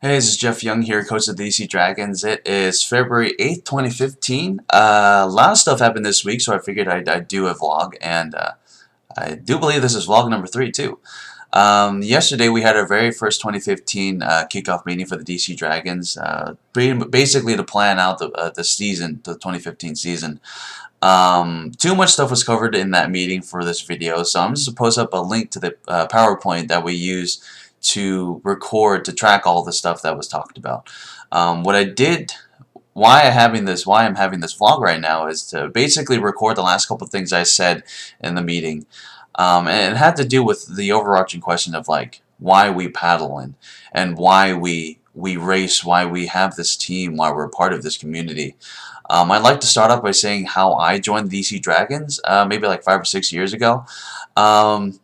Hey, this is Jeff Young here, coach of the DC Dragons. It is February 8th, 2015. A lot of stuff happened this week, so I figured I'd do a vlog, and I do believe this is vlog number 3, too. Yesterday, we had our very first 2015 kickoff meeting for the DC Dragons, basically to plan out the season, the 2015 season. Too much stuff was covered in that meeting for this video, so I'm just going to post up a link to the PowerPoint that we use to record, to track all the stuff that was talked about. What I did, why I'm having this vlog right now is to basically record the last couple of things I said in the meeting. And it had to do with the overarching question of like why we paddle and why we race, why we have this team, why we're part of this community. I'd like to start off by saying how I joined the DC Dragons, maybe like 5 or 6 years ago. Um,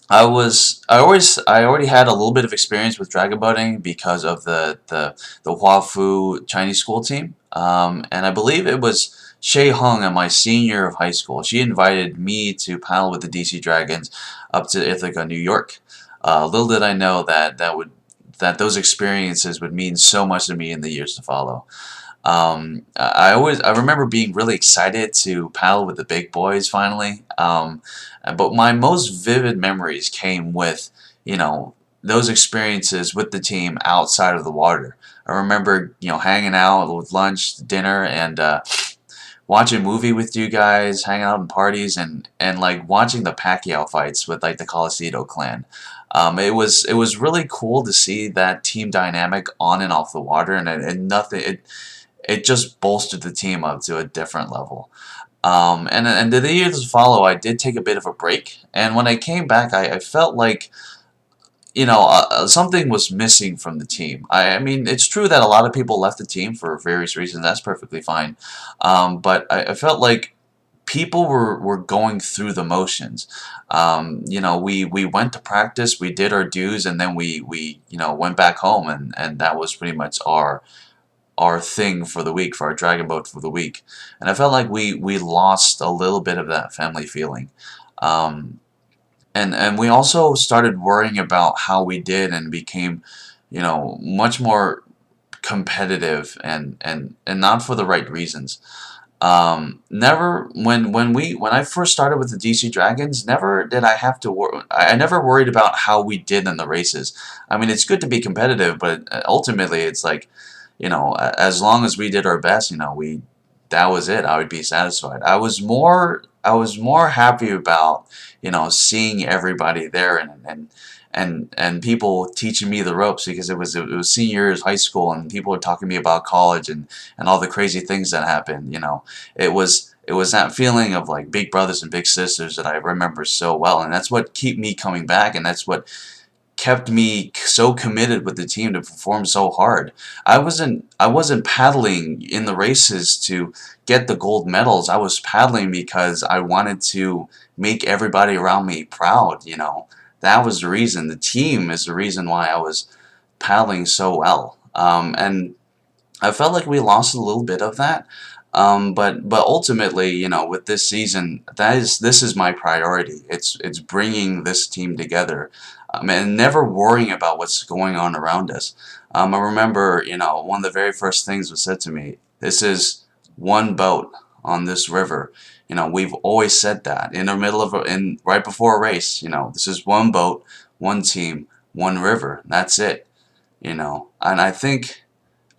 I already had a little bit of experience with dragon boating because of the Huafu Chinese school team, and I believe it was Shay Hung in my senior year of high school. She invited me to paddle with the DC Dragons up to Ithaca, New York. Little did I know that those experiences would mean so much to me in the years to follow. I remember being really excited to paddle with the big boys finally. But my most vivid memories came with, those experiences with the team outside of the water. I remember, hanging out with lunch, dinner, and watch a movie with you guys, hang out in parties, and like watching the Pacquiao fights with like the Colicito clan. It was really cool to see that team dynamic on and off the water, and nothing it just bolstered the team up to a different level. And the years to follow, I did take a bit of a break, and when I came back, I felt like something was missing from the team. I mean, it's true that a lot of people left the team for various reasons. That's perfectly fine. But I felt like people were going through the motions. We went to practice, we did our dues, and then we went back home, and that was pretty much our thing for the week, for our dragon boat for the week. And I felt like we lost a little bit of that family feeling. Um, and we also started worrying about how we did and became, much more competitive and not for the right reasons. Never when I first started with the DC Dragons, never did I have to I never worried about how we did in the races. I mean, it's good to be competitive, but ultimately it's like, as long as we did our best, that was it. I would be satisfied. I was more happy about, seeing everybody there and people teaching me the ropes, because it was senior year of high school and people were talking to me about college and all the crazy things that happened. It was that feeling of like big brothers and big sisters that I remember so well, and that's what kept me coming back, and that's what kept me so committed with the team to perform so hard. I wasn't paddling in the races to get the gold medals. I was paddling because I wanted to make everybody around me proud. That was the reason. The team is the reason why I was paddling so well. And I felt like we lost a little bit of that. But ultimately, with this season, this is my priority. It's bringing this team together, and never worrying about what's going on around us. I remember, one of the very first things was said to me. This is one boat on this river. We've always said that in the middle of right before a race. This is one boat, one team, one river. That's it. And I think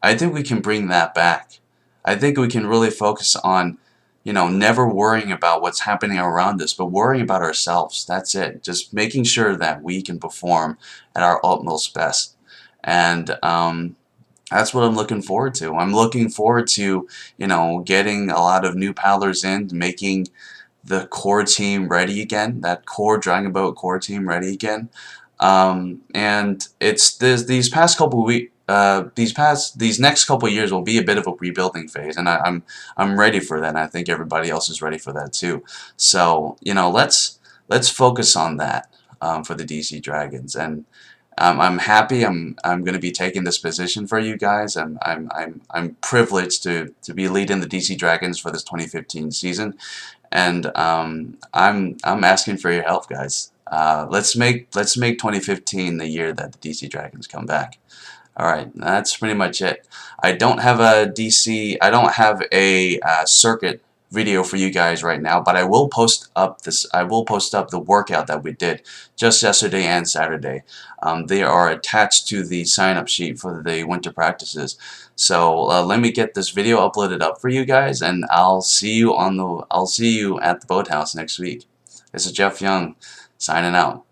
we can bring that back. I think we can really focus on, never worrying about what's happening around us, but worrying about ourselves. That's it. Just making sure that we can perform at our utmost best. And that's what I'm looking forward to. I'm looking forward to, getting a lot of new paddlers in, making the core team ready again, that core Dragon Boat core team ready again. And it's these past couple weeks, these next couple years will be a bit of a rebuilding phase, and I'm ready for that. And I think everybody else is ready for that too. So let's focus on that, for the DC Dragons, and I'm happy. I'm going to be taking this position for you guys. I'm privileged to be leading the DC Dragons for this 2015 season, and I'm asking for your help, guys. Let's make 2015 the year that the DC Dragons come back. Alright, that's pretty much it. I don't have a I don't have a circuit video for you guys right now, but I will post up the workout that we did just yesterday and Saturday. They are attached to the sign-up sheet for the winter practices. So let me get this video uploaded up for you guys, and I'll see you at the boathouse next week. This is Jeff Young signing out.